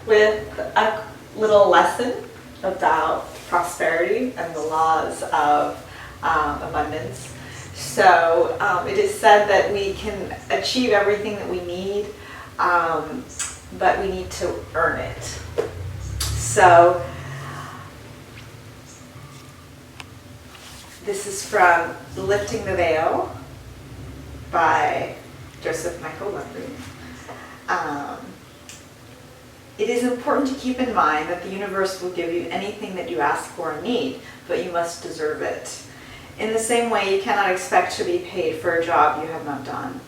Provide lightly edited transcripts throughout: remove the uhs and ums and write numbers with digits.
with a little lesson about prosperity and the laws of abundance. So it is said that we can achieve everything that we need, but we need to earn it. So this is from Lifting the Veil by Joseph Michael Lundgren. It is important to keep in mind that the universe will give you anything that you ask for and need, but you must deserve it. In the same way, you cannot expect to be paid for a job you have not done.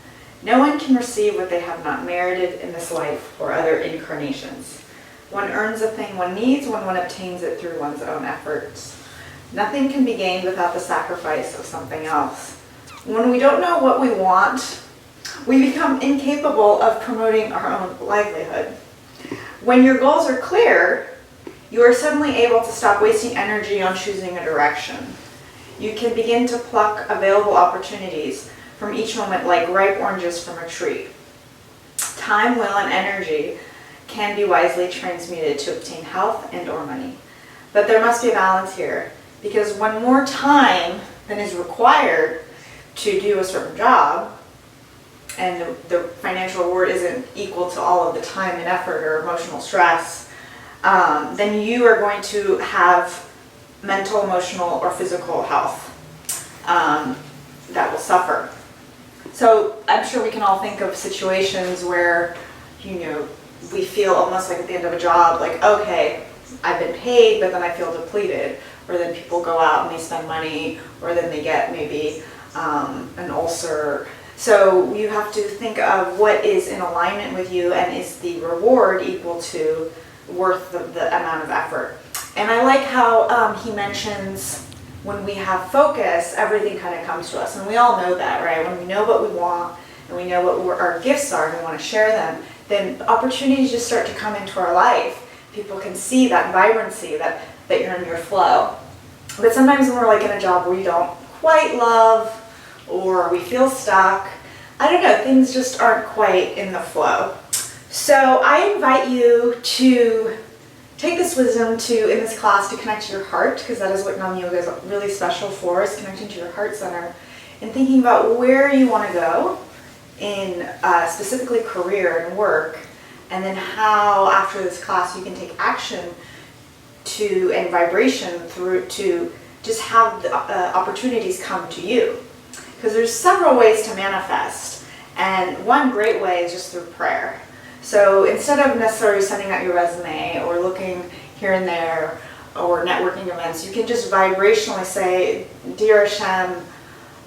No one can receive what they have not merited in this life or other incarnations. One earns a thing one needs when one obtains it through one's own efforts. Nothing can be gained without the sacrifice of something else. When we don't know what we want, we become incapable of promoting our own livelihood. When your goals are clear, you are suddenly able to stop wasting energy on choosing a direction. You can begin to pluck available opportunities from each moment like ripe oranges from a tree. Time, will, and energy can be wisely transmuted to obtain health and or money. But there must be a balance here, because when more time than is required to do a certain job, and the financial reward isn't equal to all of the time and effort or emotional stress, then you are going to have mental, emotional, or physical health that will suffer. So I'm sure we can all think of situations where, we feel almost like at the end of a job, like, okay, I've been paid, but then I feel depleted. Or then people go out and they spend money, or then they get maybe an ulcer. So you have to think of what is in alignment with you, and is the reward equal to worth the amount of effort. And I like how he mentions when we have focus, everything kind of comes to us. And we all know that, right? When we know what we want and we know what our gifts are and we want to share them, then opportunities just start to come into our life. People can see that vibrancy, that you're in your flow. But sometimes when we're like in a job we don't quite love, or we feel stuck, I don't know, things just aren't quite in the flow. So I invite you to take this wisdom in this class to connect to your heart, because that is what Naam Yoga is really special for, is connecting to your heart center and thinking about where you want to go in specifically career and work, and then how after this class you can take action and vibration through to just have the opportunities come to you. Because there's several ways to manifest, and one great way is just through prayer. So instead of necessarily sending out your resume or looking here and there or networking events, you can just vibrationally say, Dear Hashem,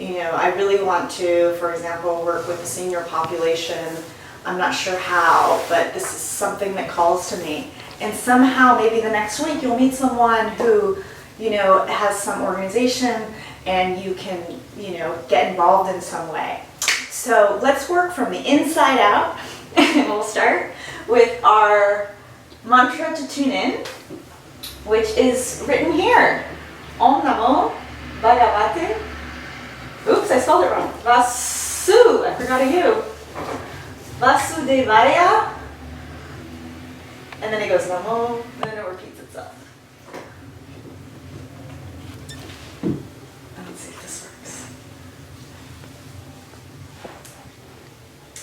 I really want to, for example, work with the senior population. I'm not sure how, but this is something that calls to me. And somehow maybe the next week you'll meet someone who, has some organization, and you can, get involved in some way. So let's work from the inside out. And we'll start with our mantra to tune in, which is written here. Om Namo Bhagavate. Oops, I spelled it wrong. Vasu. I forgot a U. Vasudevaya. And then it goes Namo, and then it repeats itself. Let's see if this works.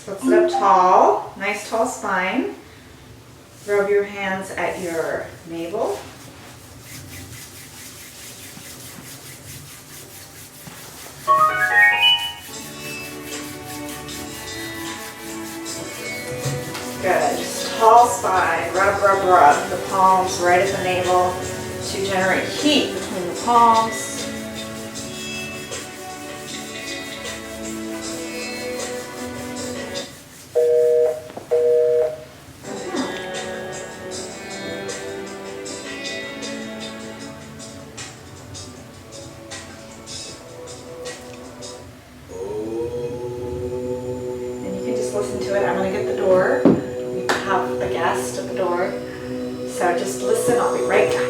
Let's sit up tall, nice tall spine. Rub your hands at your navel. Good. Just tall spine. Rub, rub, rub. The palms right at the navel to generate heat between the palms. Listen to it. I'm going to get the door. We have a guest at the door. So just listen. I'll be right back.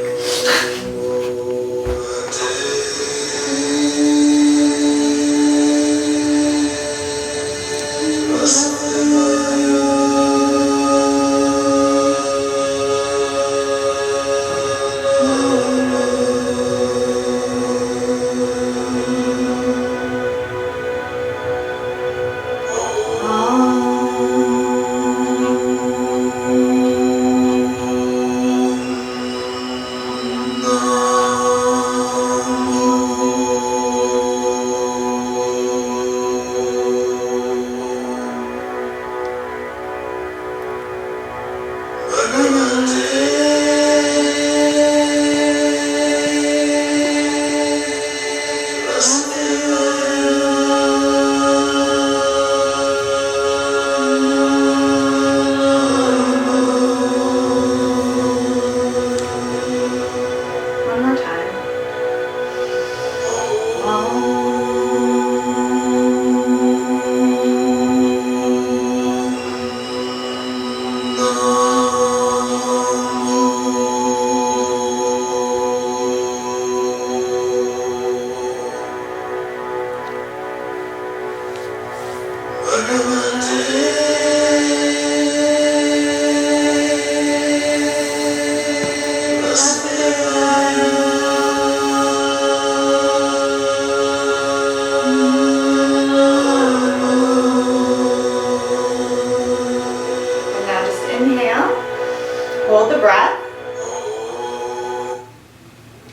Hold the breath.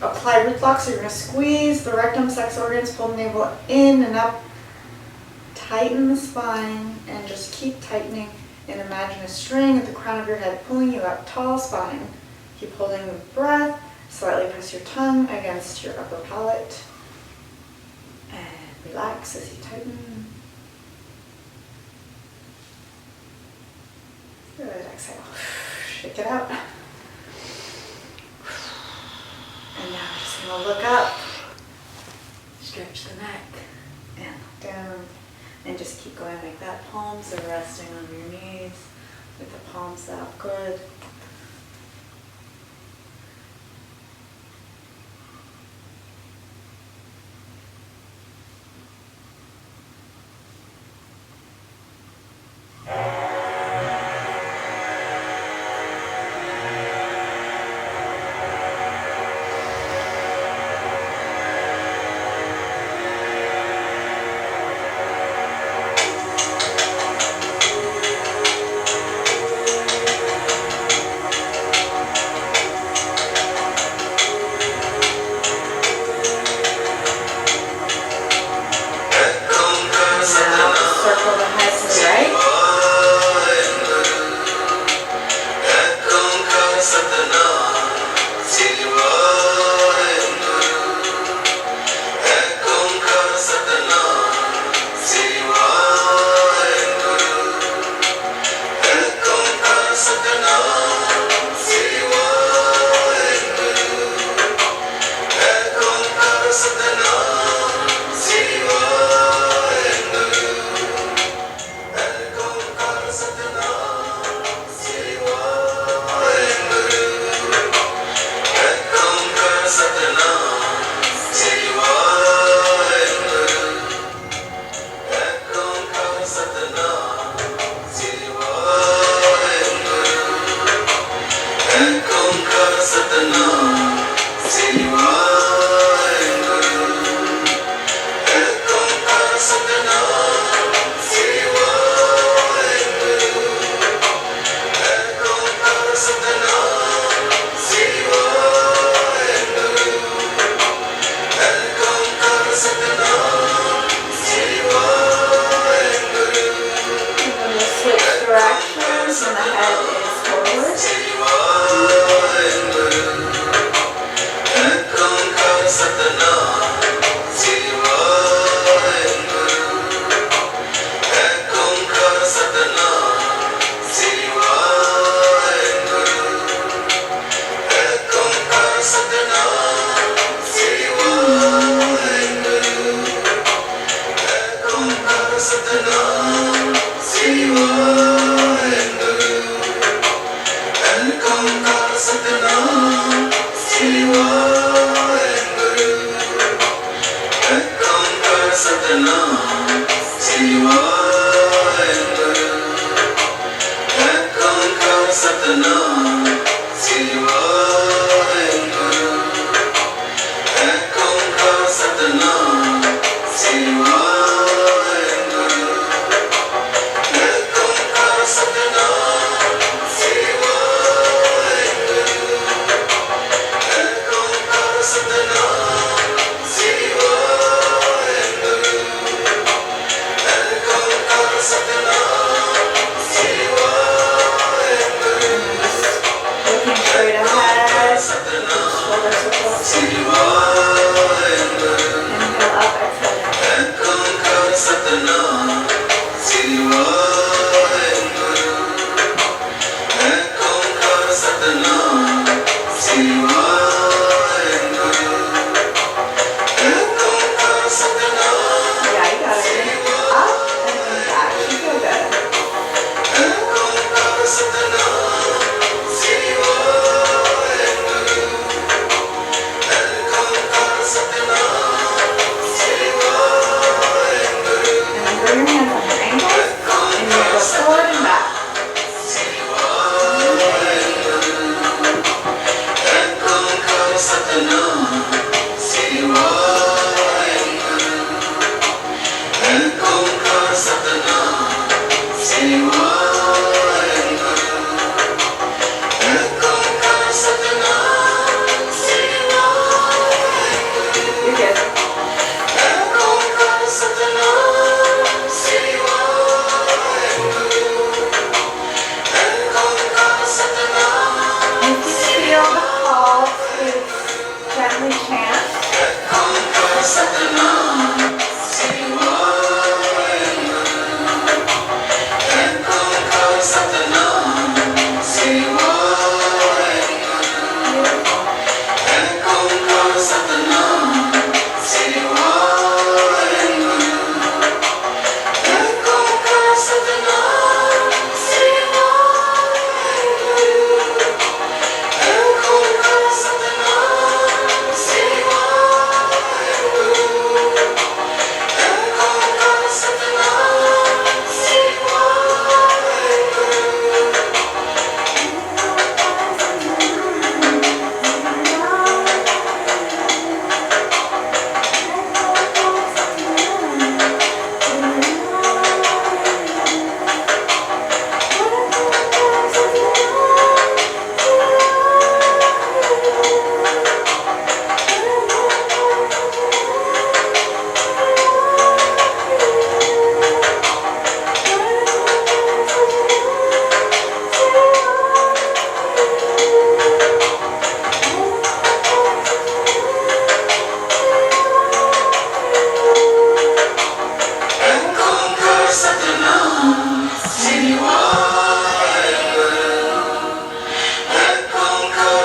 Apply root block, so you're going to squeeze the rectum, sex organs, pull the navel in and up. Tighten the spine and just keep tightening. And imagine a string at the crown of your head pulling you up, tall spine. Keep holding the breath. Slightly press your tongue against your upper palate. And relax as you tighten. Good, exhale. Shake it out. And now we're just going to look up, stretch the neck, and look down, and just keep going like that. Palms are resting on your knees with the palms out. Good.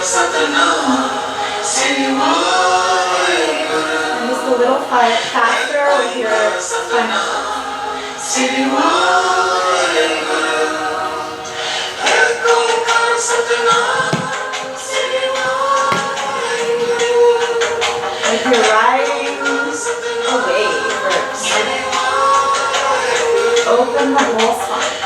And just a little faster with your final. Like you're riding a wave or something. Open the whole spine.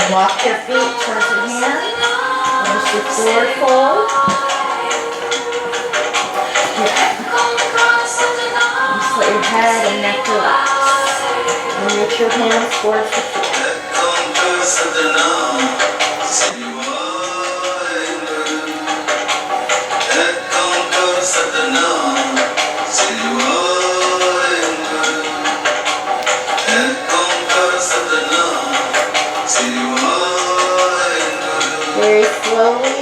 Walk your feet towards your hand. Notice your forward fold. Just let your head and neck relax. And reach your hands towards the floor. Very slowly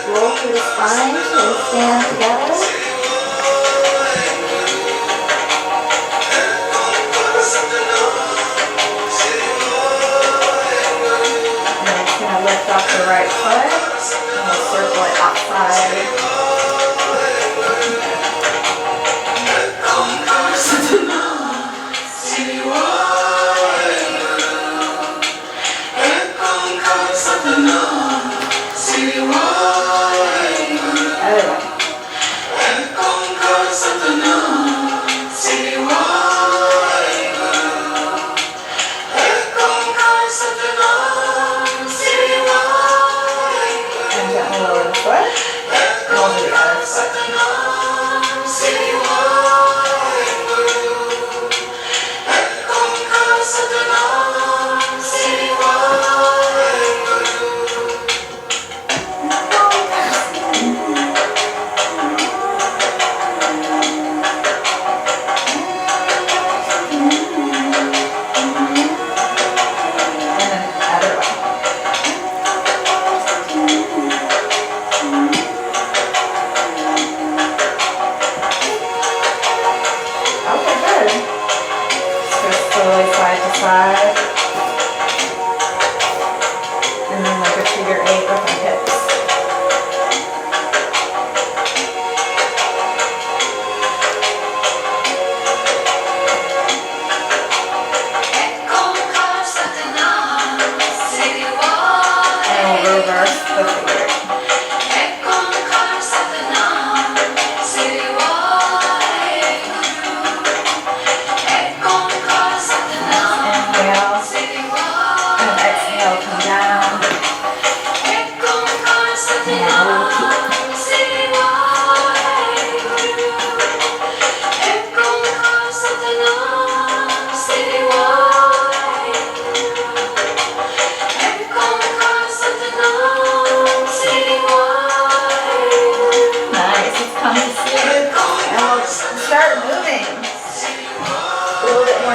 roll through the spine so we stand together. lift up the right foot, and we'll circle it outside.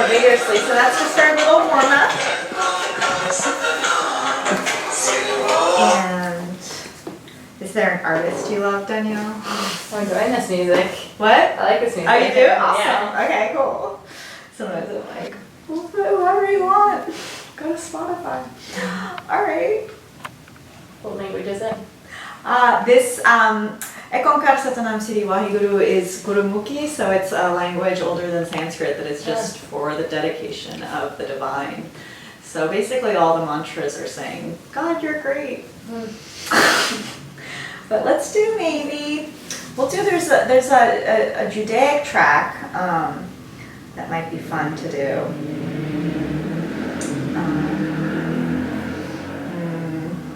Vigorously. So that's just our little warm-up. And is there an artist you love, Danielle? I'm enjoying this music. What? I like this music. Oh, you do? Awesome. Yeah. Okay, cool. Sometimes I'm like, whoever you want. Go to Spotify. All right. What language is it? This Ekonkar Satanam Siddhi Waheguru is Gurumukhi, so it's a language older than Sanskrit that is just for the dedication of the divine. So basically all the mantras are saying, God, you're great. But let's do maybe, there's a Judaic track that might be fun to do.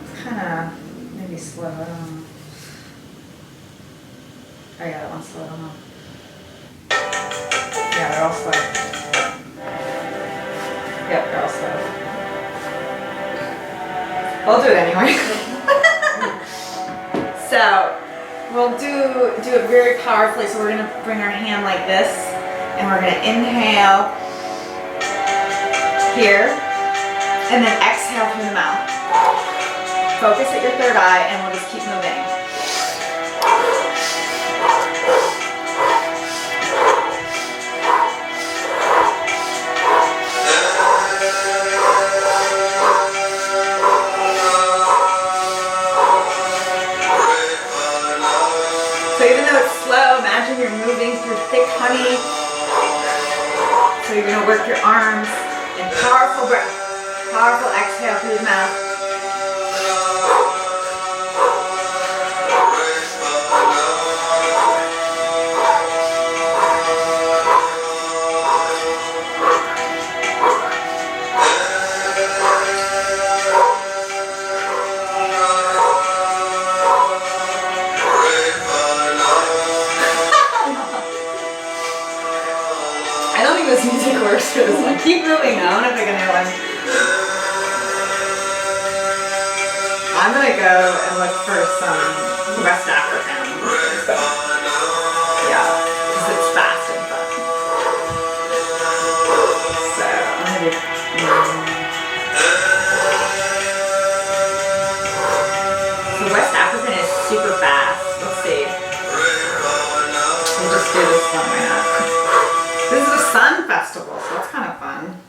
It's kind of maybe slow, I don't know. Oh yeah, that one's slow, I don't know. Yeah, they're all slow. Yep, they're all slow. I'll do it anyway. So, we'll do it very powerfully. So we're going to bring our hand like this, and we're going to inhale here, and then exhale through the mouth. Focus at your third eye, and we'll just keep moving. You're moving through thick honey. So you're going to work your arms and powerful breath. Powerful exhale through the mouth. This music works for this one. Keep moving now. I wonder if I can do one. I'm gonna go and look for some West African stuff. Yeah, because it's fast and fun. So I'm gonna do. So West African is super fast. Let's see. We'll just do this one right now. This is a sun festival, so that's kind of fun.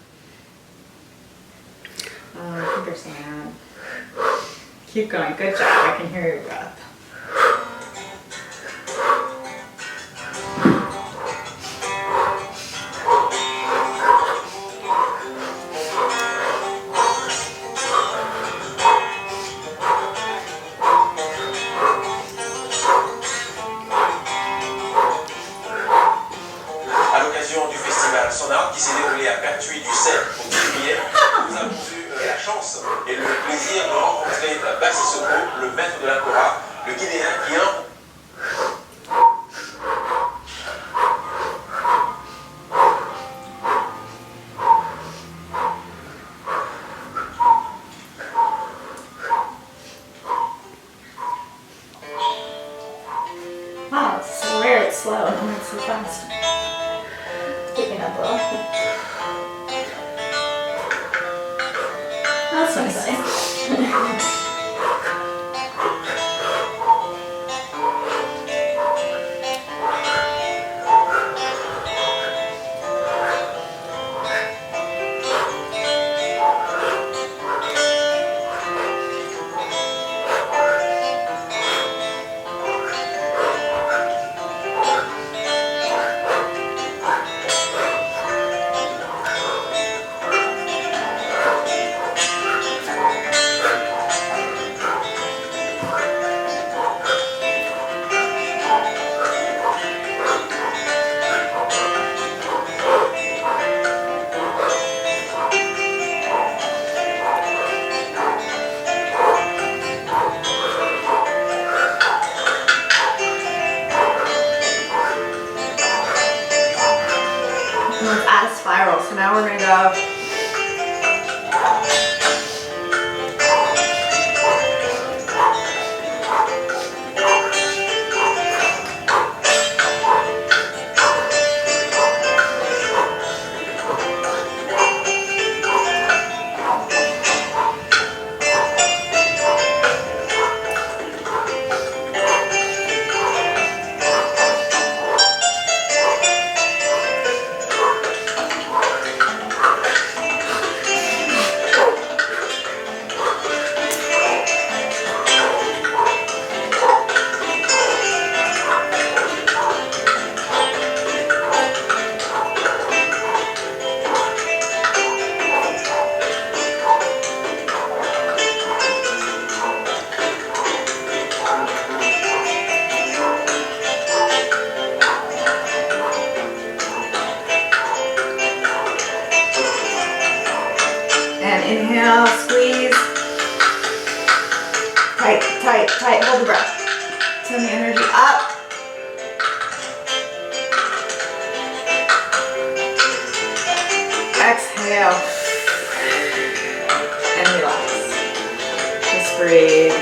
I think there's some ad. Keep going. Good job. I can hear your breath. À l'occasion du festival Sonore qui s'est déroulé à Pertuis du 7 au 10 juillet, nous avons eu la chance et le plaisir de rencontrer Bassisoko, le maître de la Kora, le Guinéen qui est un... Wow, it's so rare it's slow and it's so fast. Picking up a little. That's nice. Let's add a spiral. So now we're going to go. And inhale, squeeze. Tight, tight, tight. Hold the breath. Send the energy up. Exhale. And relax. Just breathe.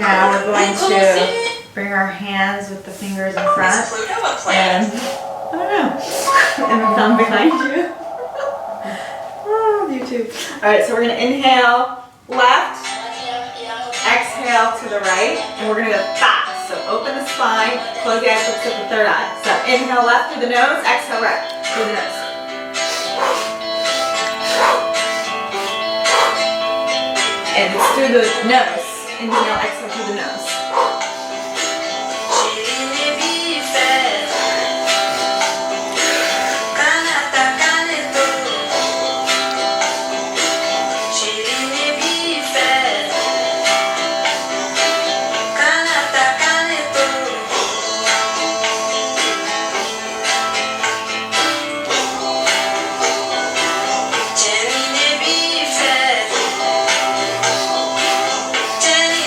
Now we're going to bring our hands with the fingers in front and, I don't know, and the thumb behind you. Oh, you too. Alright, so we're going to inhale left, exhale to the right, and we're going to go fast. So open the spine, close the eyes, focus at the third eye. So inhale left through the nose, exhale right through the nose. And it's through the nose. Inhale, exhale through the nose. Jenny,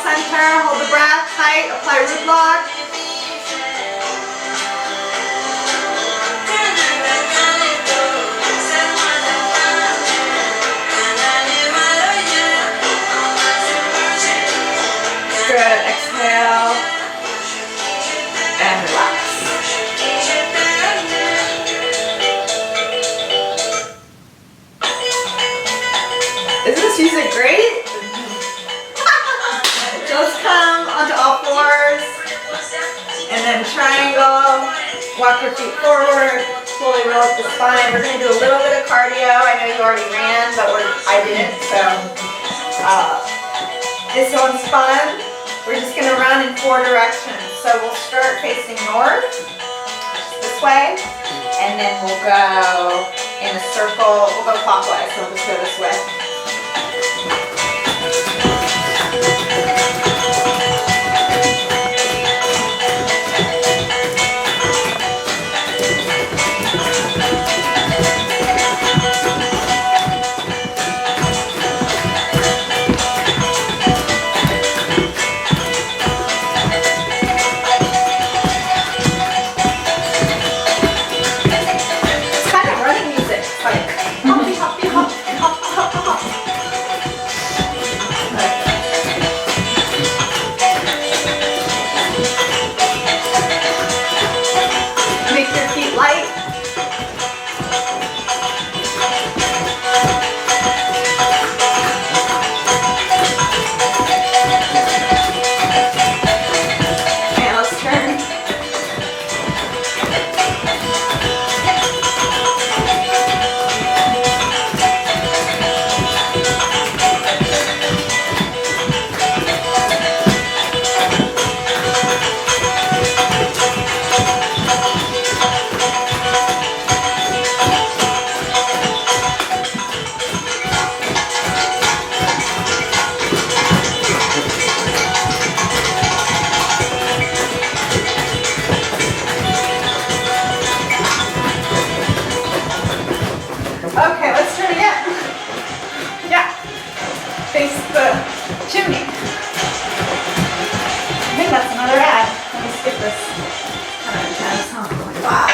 center, hold the breath tight, apply root lock. Good, exhale, and relax. Isn't this music great? Just come onto all fours, and then triangle, walk your feet forward, slowly roll up the spine. We're going to do a little bit of cardio. I know you already ran, but I didn't, so this one's fun. We're just going to run in 4 directions. So we'll start facing north, this way, and then we'll go in a circle. We'll go clockwise, so we'll just go this way. Okay, let's try it again. Yeah, face the chimney. I think that's another ad. Let me skip this. Kind of intense, huh? Oh my God.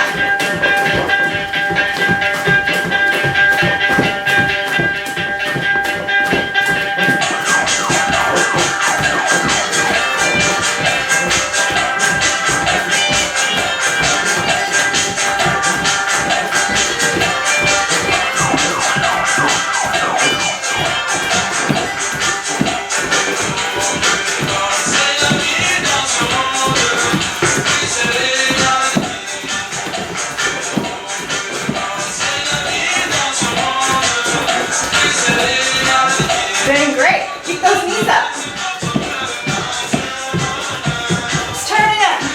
Doing great. Keep those knees up. Let's turn it in.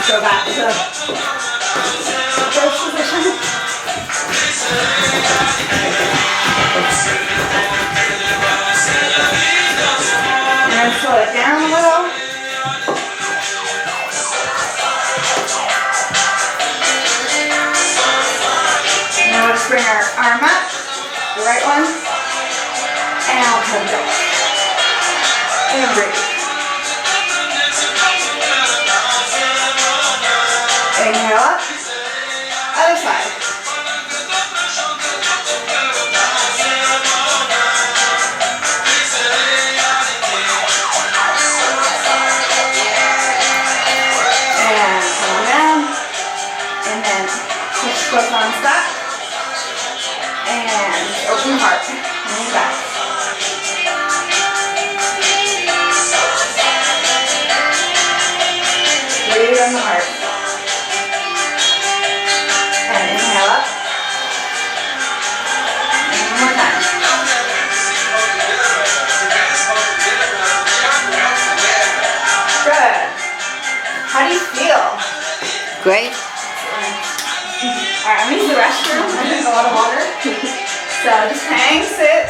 Go back to first position. And then slow it down a little. Now we'll just bring our arm up, the right one, and I'll come down. And breathe. Inhale up, other side. And come down, and then push both arms back, and open the heart, and back. Breathe on the heart. And inhale up. How do you feel? Great. Alright, I'm gonna use the restroom. I drink a lot of water. So just hang, sit.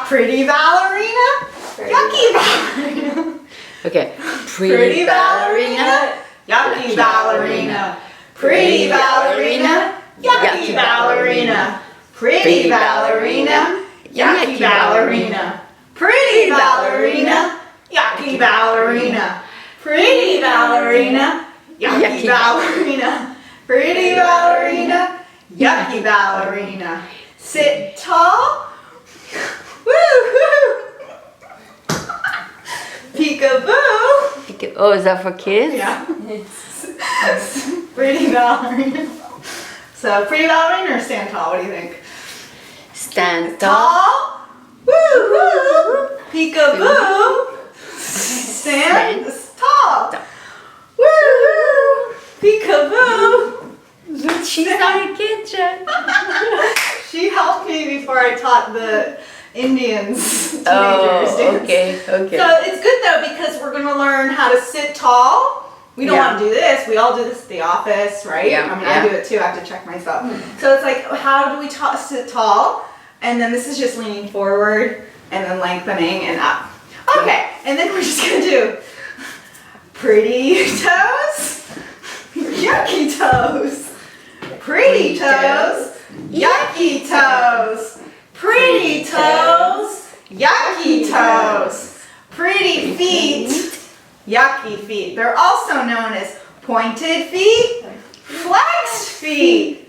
Pretty ballerina. Yucky ballerina. Okay. Pretty ballerina. Yucky ballerina. Pretty ballerina. Yucky ballerina. Pretty ballerina. Yucky ballerina. Pretty ballerina. Yucky ballerina. Pretty ballerina. Yucky ballerina. Pretty ballerina. Yucky ballerina. Sit tall. Woo-hoo. Peekaboo. Oh, is that for kids? Yeah. Pretty ballerina. So, pretty ballerina or stand tall? What do you think? Stand tall. Woo-hoo. Peekaboo. Stand tall. Woo-hoo. Peekaboo. She's not a kid, Jen. She helped me before I taught the Indians teenagers Oh, dance. okay. So it's good though because we're going to learn how to sit tall. We don't want to do this. We all do this at the office, right? Yeah, I mean, yeah. I do it too. I have to check myself. So it's like, how do we sit tall? And then this is just leaning forward and then lengthening and up. Okay, and then we're just going to do pretty toes, yucky toes, pretty toes, yucky toes, pretty toes, yucky toes, pretty feet, yucky feet. They're also known as pointed feet, flexed feet,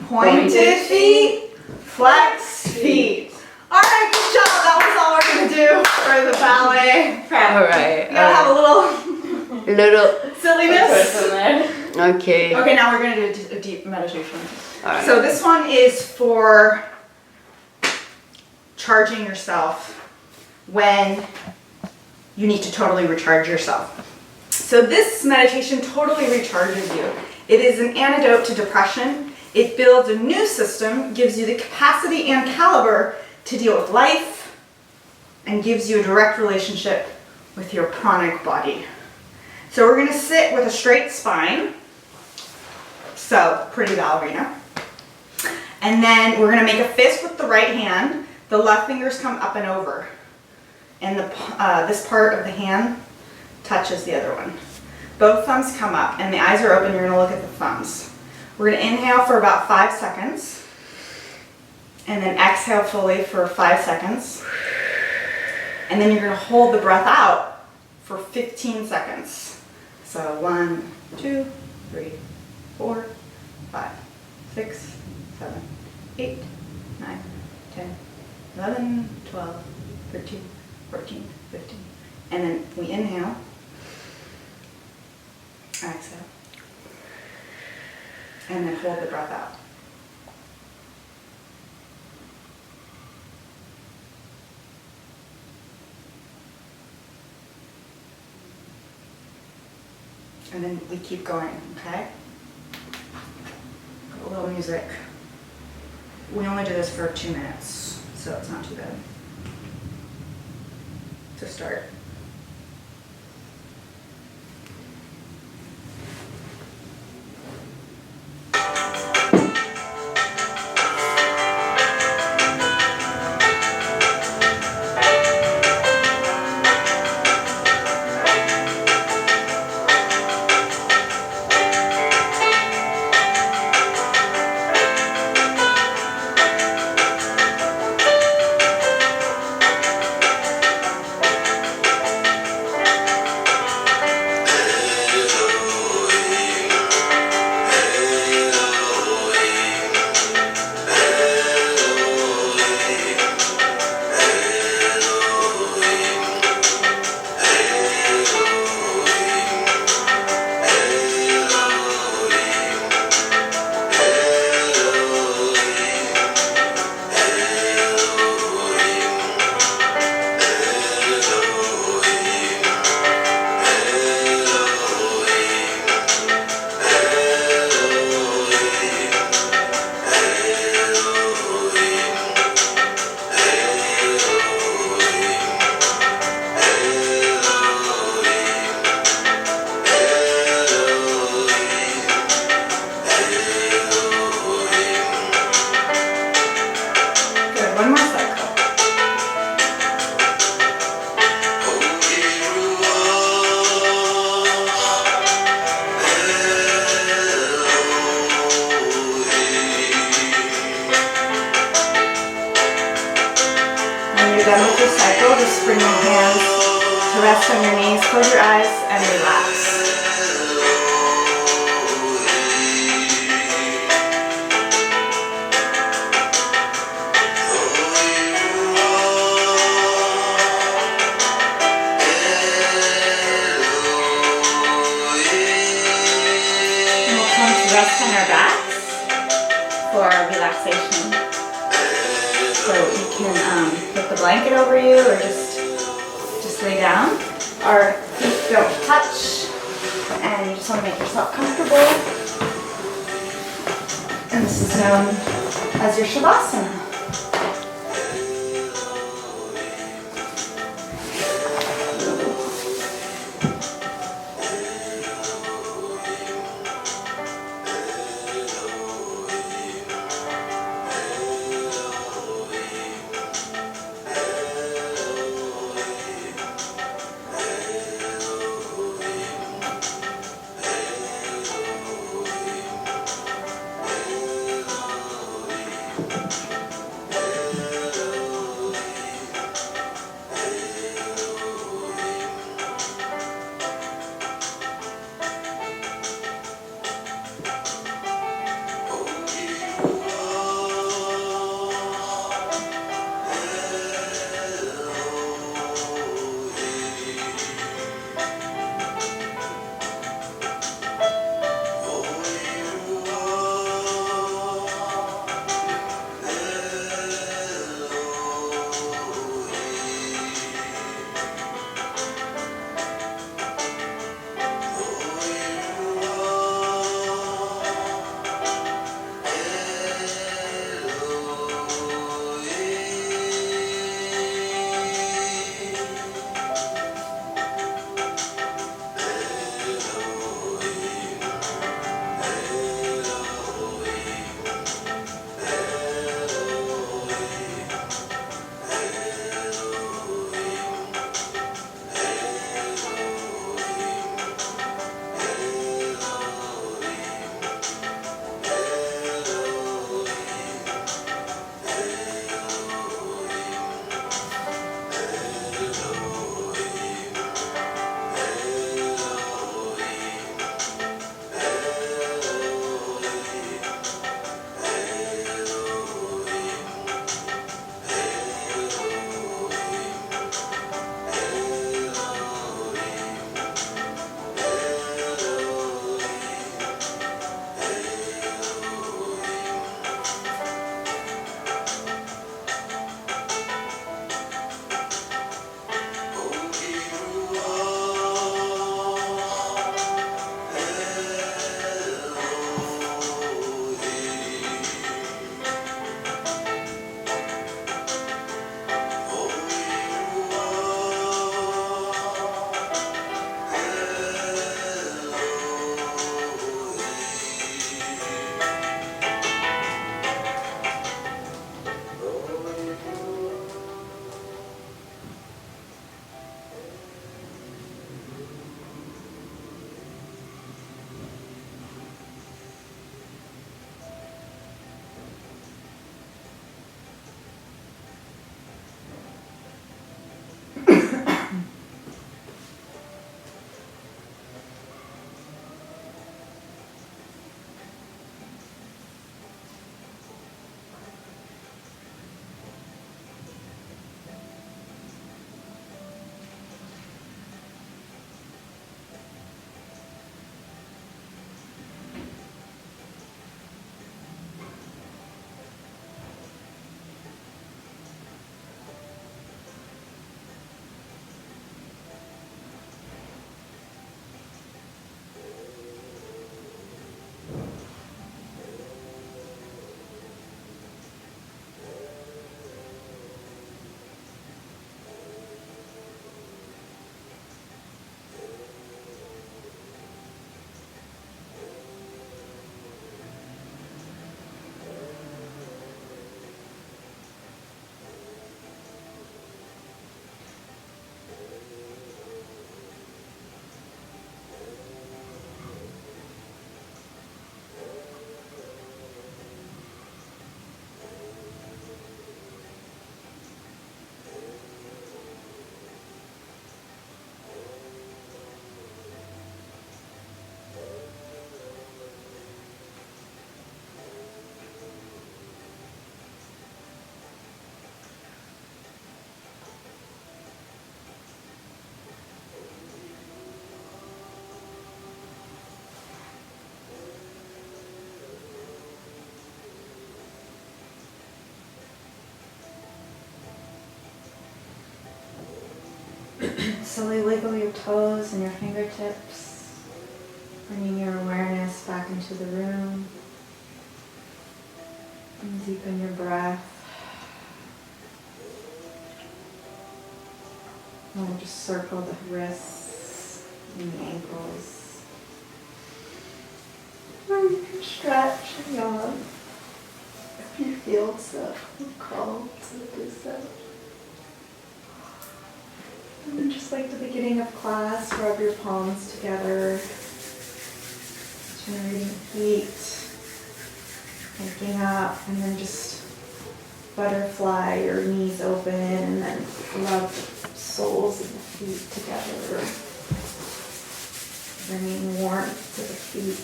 pointed feet, flexed feet. All right, good job. That was all we're going to do for the ballet prep. All right. You gotta have a little silliness. Okay. Okay, now we're going to do a deep meditation. All right. So this one is for charging yourself when you need to totally recharge yourself. So this meditation totally recharges you. It is an antidote to depression. It builds a new system, gives you the capacity and caliber to deal with life, and gives you a direct relationship with your pranic body. So we're going to sit with a straight spine. So, pretty ballerina. And then we're going to make a fist with the right hand. The left fingers come up and over. And this part of the hand touches the other one. Both thumbs come up and the eyes are open. You're going to look at the thumbs. We're going to inhale for about 5 seconds. And then exhale fully for 5 seconds. And then you're going to hold the breath out for 15 seconds. So 1, 2, 3, 4, 5, 6, 7, 8, 9, 10, 11, 12, 13, 14, 15. And then we inhale. Exhale. And then hold the breath out. And then we keep going, okay? A little music. We only do this for 2 minutes, so it's not too bad to start. comfortable, just bring your hands to rest on your knees, close your eyes, and relax. And we'll come to rest on our backs for relaxation. So you can put the blanket over you or just lay down. Our feet don't touch and you just want to make yourself comfortable. And this is known as your Shavasana. Slowly wiggle your toes and your fingertips, bringing your awareness back into the room. And deepen your breath. And we'll just circle the wrists and the ankles. Or you can stretch and yawn if you feel so called to do so. And then just like the beginning of class, rub your palms together, generating heat, waking up, and then just butterfly your knees open and then rub the soles of the feet together, bringing warmth to the feet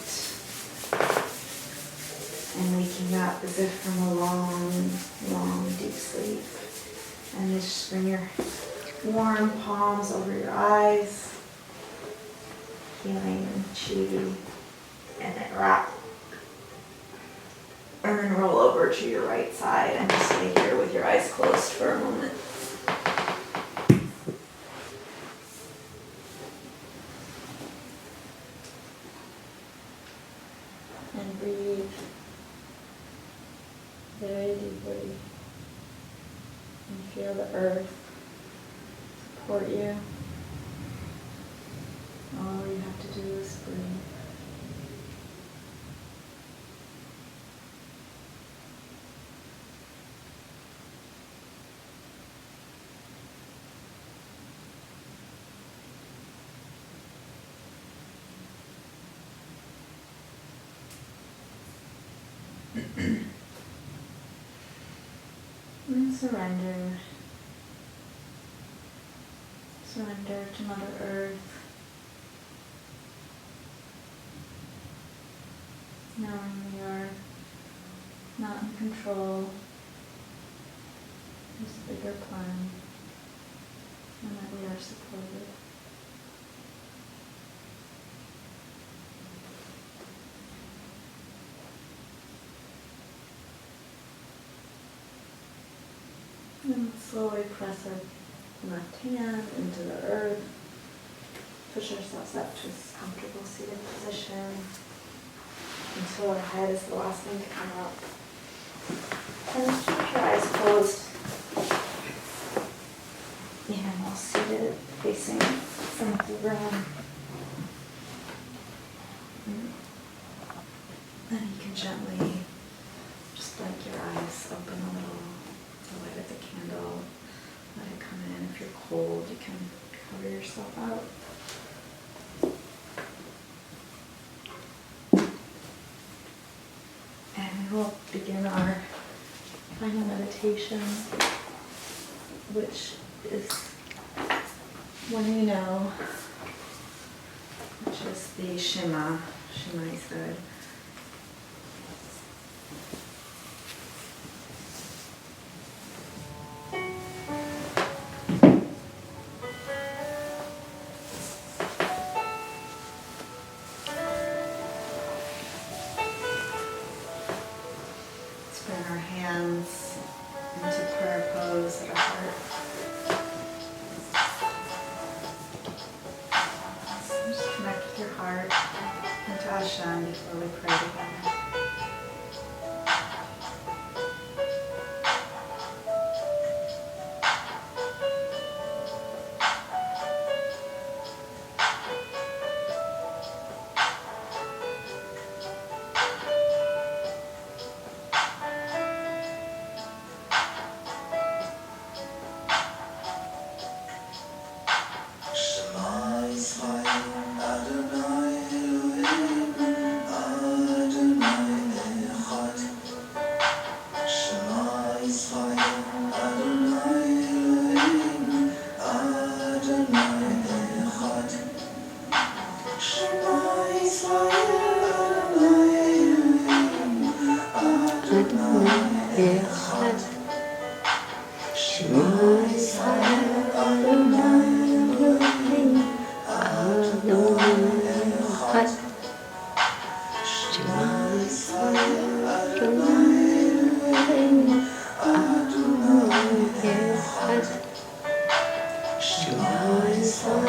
and waking up as if from a long, long deep sleep. And just bring your warm palms over your eyes, healing chi, and then wrap. And then roll over to your right side and just stay here with your eyes closed for a moment. And breathe very deeply. And feel the earth support you. All you have to do is breathe. And surrender. Surrender to Mother Earth. Knowing we are not in control. There's a bigger plan. And that we are supported. And slowly press our left hand into the earth. Push ourselves up to a comfortable seated position until our head is the last thing to come up. And keep your eyes closed. Even while seated, facing front of the room. And you can gently just blink your eyes open a little. The light of the candle, let it come in. If you're cold, you can cover yourself up. And we will begin our final meditation, which is one you know, which is the Shema. Shema is good. Before we pray together. Shema Yisrael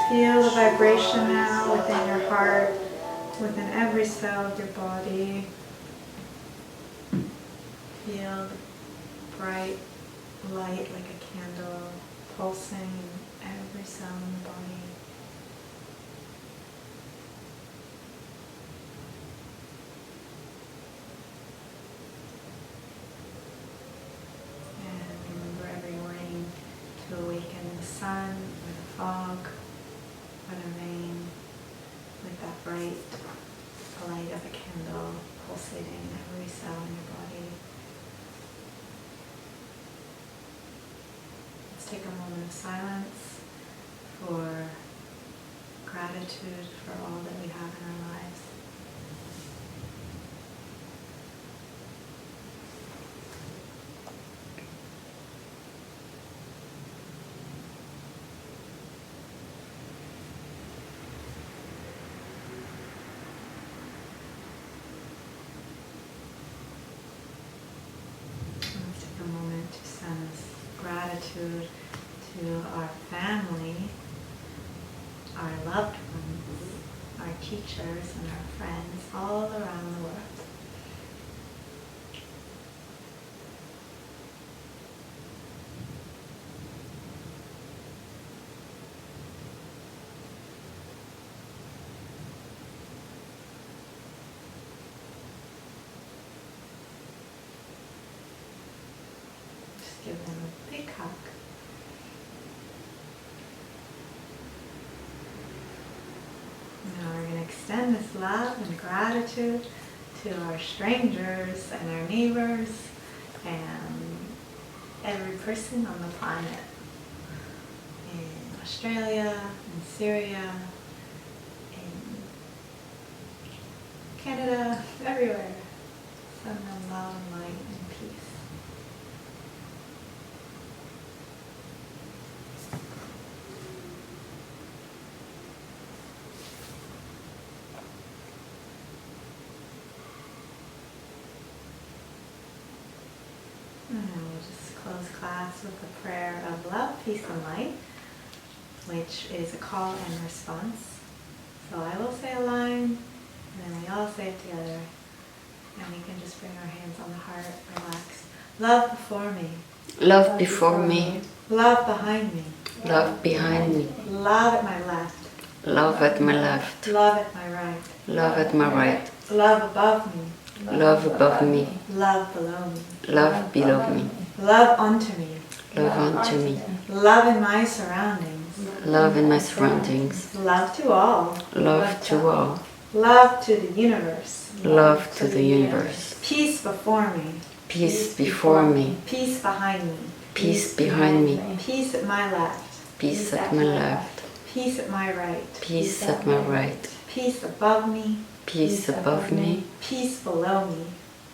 Feel the vibration now within your heart, within every cell of your body. Feel the bright light like a candle pulsing in every cell in the body. And remember every morning to awaken the sun or the fog, whatever may bright light of a candle pulsating in every cell in your body. Let's take a moment of silence for gratitude for all that we have in our lives. Let's take a moment to send gratitude to our family, our loved ones, our teachers and our friends all around the world. Just give them a big hug. Now we're going to extend this love and gratitude to our strangers and our neighbors and every person on the planet. In Australia, in Syria, in Canada, everywhere. Send them love and light and peace. And we'll just close class with a prayer of love, peace, and light, which is a call and response. So I will say a line, and then we all say it together. And we can just bring our hands on the heart, relax. Love before me. Love before me. Love behind me. Love behind me. Love at my left. Love at my left. Love at my right. Love at my right. Love above me. Love above me. Love below me. Love below me. Love onto me. Love unto me. Love in my surroundings. Love in my surroundings. Love to all. Love to all. Love to the universe. Love to the universe. Peace before me. Peace before me. Peace behind me. Peace behind me. Peace at my left. Peace at my left. Peace at my right. Peace at my right. Peace above me. Peace above me. Peace below me.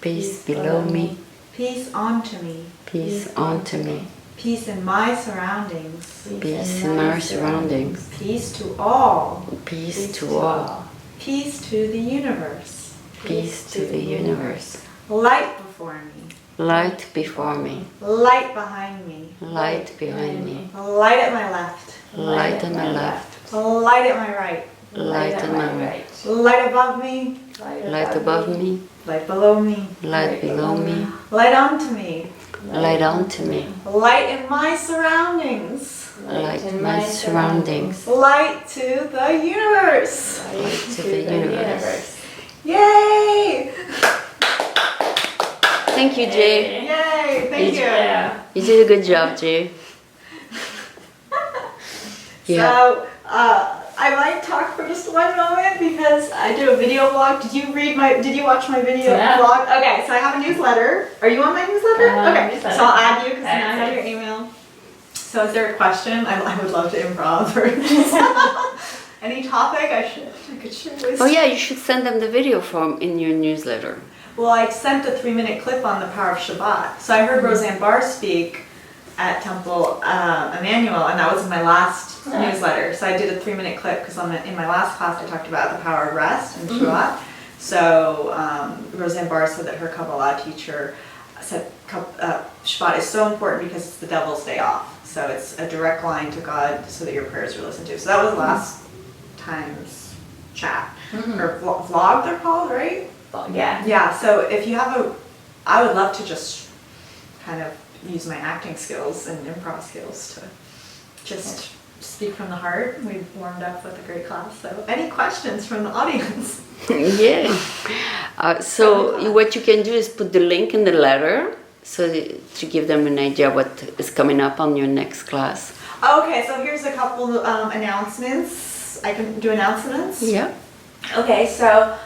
Peace below me. Peace onto me. Peace onto me. Peace in my surroundings. Peace in my surroundings. Peace to all. Peace to all. Peace to the universe. Peace to the universe. Light before me. Light before me. Light behind me. Light behind me. Light at my left. Light at my left. Light at my right. Light at my right. Light above me. Light above me. Light below me. Light below me. Light onto me. Light onto me. Light in my surroundings. Light in my surroundings. Light to the universe. Light to the universe. Yay! Thank you, Jay. Yay! Thank you. You did a good job, Jay. So, I might talk for just one moment because I do a video blog. Did you watch my video blog? Okay, so I have a newsletter. Are you on my newsletter? Okay, so I'll add you because now I have your email. So is there a question? I would love to improv or any topic I could share with. Oh yeah, you should send them the video form in your newsletter. Well, I sent a 3-minute clip on the power of Shabbat. So I heard Roseanne Barr speak at Temple Emmanuel, and that was in my last newsletter. So I did a 3-minute clip because in my last class I talked about the power of rest and Shabbat. So Roseanne Barr said that her Kabbalah teacher said Shabbat is so important because it's the devil's day off. So it's a direct line to God so that your prayers are listened to. So that was last time's chat. Or vlog they're called, right? Yeah. Yeah, so if you have I would love to just kind of use my acting skills and improv skills to just speak from the heart. We've warmed up with a great class, so any questions from the audience? Yeah. So what you can do is put the link in the letter so to give them an idea what is coming up on your next class. Okay, so here's a couple announcements. I can do announcements? Yeah. Okay, so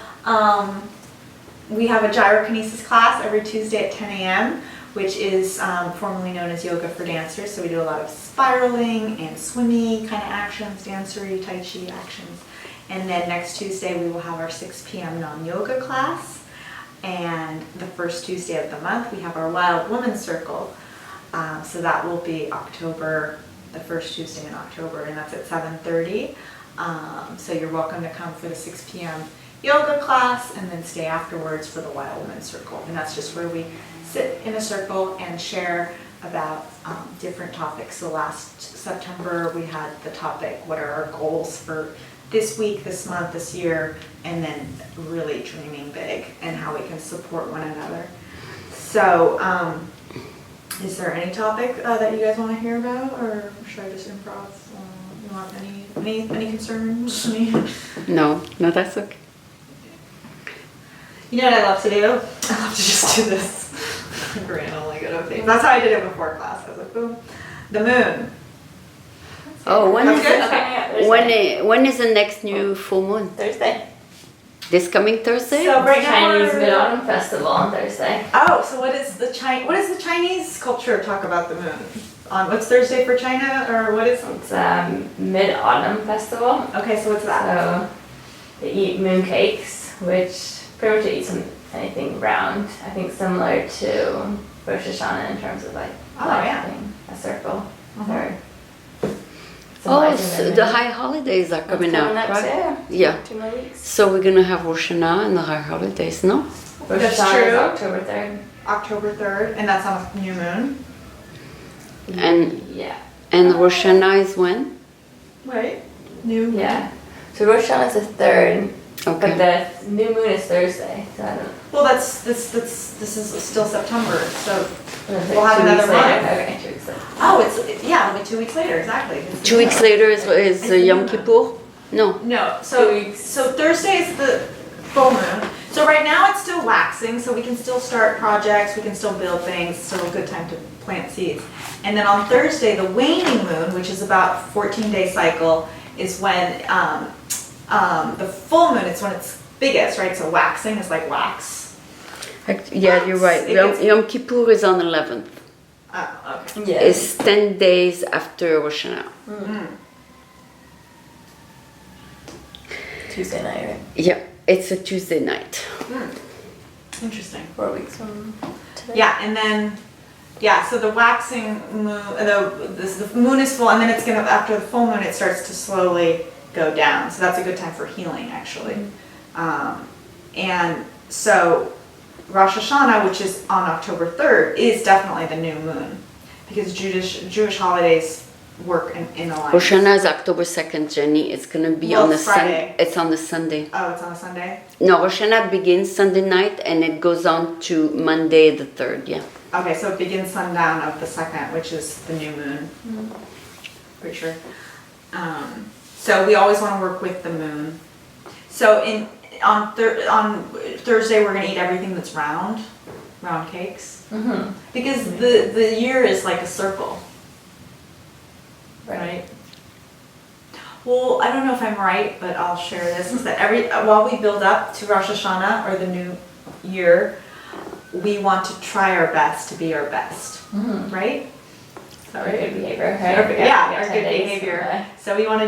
we have a gyrokinesis class every Tuesday at 10 a.m., which is formerly known as yoga for dancers. So we do a lot of spiraling and swimmy kind of actions, dancery, tai chi actions. And then next Tuesday we will have our 6 p.m. Naam Yoga class. And the first Tuesday of the month we have our Wild Woman Circle. So that will be the first Tuesday in October, and that's at 7:30. So you're welcome to come for the 6 p.m. yoga class and then stay afterwards for the Wild Woman Circle. And that's just where we sit in a circle and share about different topics. So last September we had the topic, what are our goals for this week, this month, this year, and then really dreaming big and how we can support one another. So is there any topic that you guys want to hear about, or should I just improv? You want any concerns? No, that's okay. You know what I love to do? I love to just do this. Randomly go to a page. That's how I did it before class. I was like, boom. The moon. Oh, when That's is, good? Okay. when is the next new full moon? Thursday. This coming Thursday? So right now Chinese we're- Mid-Autumn Festival on Thursday. Oh, so what does the Chinese culture talk about the moon? On what's Thursday for China, or what is? It's Mid-Autumn Festival. Okay, so what's that? So they eat moon cakes, which pretty much eat anything round. I think similar to Rosh Hashanah in terms of like having a circle. Or Oh, symbolizing so the the moon. high holidays are coming That's up, right? too. Yeah. 2 more weeks. So we're gonna have Rosh Hashanah and the high holidays, no? Rosh That's Hashanah is true. October 3rd. October 3rd, and that's on a new moon. And Yeah. and Rosh Hashanah is when? Right. New moon. Yeah. So Rosh Hashanah is the 3rd, Okay. but the new moon is Thursday. So I don't. Well, this is still September, so We'll have another month. Okay, 2 weeks later. oh, it'll be 2 weeks later, exactly. It's 2 weeks later is Yom Kippur? No. No, 2 weeks. so Thursday is the full moon. So right now it's still waxing, so we can still start projects, we can still build things, still a good time to plant seeds. And then on Thursday, the waning moon, which is about 14-day cycle, is when the full moon, it's when it's biggest, right? So waxing is like wax. Yeah, you're right. It gets- Yom Kippur is on 11th. Oh, okay. Yeah. It's 10 days after Rosh Hashanah. Tuesday night, right? Yeah, it's a Tuesday night. Interesting. 4 weeks from today. Yeah, and then, so the waxing moon, the moon is full, and then it's gonna, after the full moon, it starts to slowly go down. So that's a good time for healing, actually. And so Rosh Hashanah, which is on October 3rd, is definitely the new moon, because Jewish holidays work in alliance. Rosh Hashanah is October 2nd, Jenny. It's gonna be Well, on the it's Friday. It's on the Sunday. Oh, it's on a Sunday? No, Rosh Hashanah begins Sunday night and it goes on to Monday the 3rd, yeah. Okay, so it begins sundown of the 2nd, which is the new moon. Pretty sure. So we always want to work with the moon. So on Thursday we're gonna eat everything that's round cakes, because the year is like a circle, right? Well, I don't know if I'm right, but I'll share this. Is that while we build up to Rosh Hashanah or the new year, we want to try our best to be our best, right? Is that Our right? good behavior, Our, right? yeah, our 10 good days. behavior. So we want to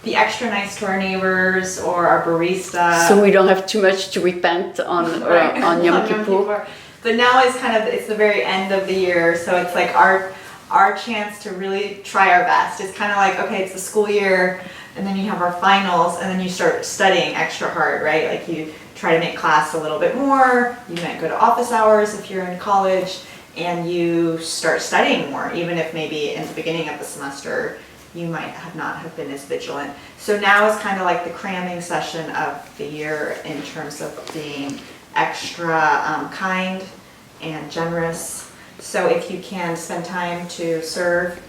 be extra nice to our neighbors or our barista. So we don't have too much to repent on on Yom Kippur. But now is it's the very end of the year, so it's like our chance to really try our best. It's kind of like, okay, it's the school year, and then you have our finals, and then you start studying extra hard, right? Like you try to make class a little bit more. You might go to office hours if you're in college, and you start studying more, even if maybe in the beginning of the semester you might not have been as vigilant. So now is kind of like the cramming session of the year in terms of being extra kind and generous. So if you can spend time to serve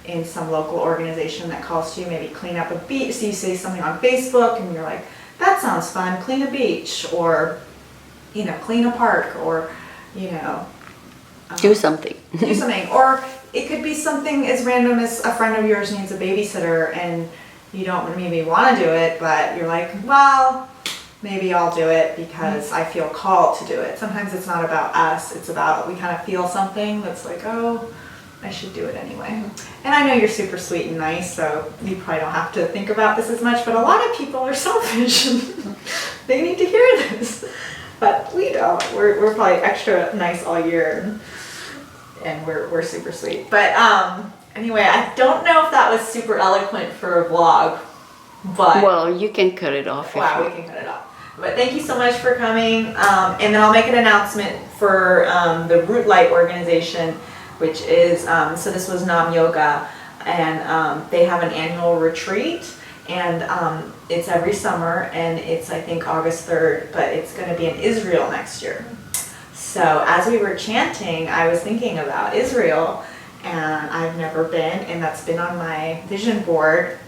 in some local organization that calls to you, maybe clean up a beach. So you say something on Facebook and you're like, that sounds fun, clean a beach, or, clean a park, or, Do something. do something. Or it could be something as random as a friend of yours needs a babysitter, and you don't maybe want to do it, but you're like, well, maybe I'll do it because I feel called to do it. Sometimes it's not about us, it's about we kind of feel something that's like, oh, I should do it anyway. And I know you're super sweet and nice, so you probably don't have to think about this as much, but a lot of people are selfish and they need to hear this. But we don't. We're probably extra nice all year, and we're super sweet. But anyway, I don't know if that was super eloquent for a vlog, but Well, you can cut it off. wow, we can cut it off. But thank you so much for coming, and then I'll make an announcement for the Root Light organization, which is so this was Naam Yoga, and they have an annual retreat. And it's every summer, and it's, I think, August 3rd, but it's going to be in Israel next year. So as we were chanting, I was thinking about Israel, and I've never been, and that's been on my vision board.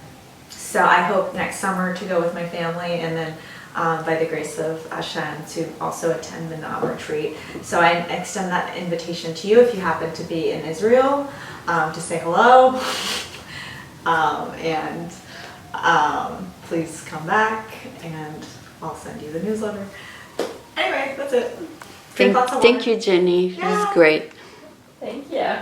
So I hope next summer to go with my family, and then by the grace of Hashem to also attend the Naam retreat. So I extend that invitation to you if you happen to be in Israel, to say hello, and please come back, and I'll send you the newsletter. Anyway, that's it. Drink lots of water. Thank you, Jenny. It was Yeah. great. Thank you.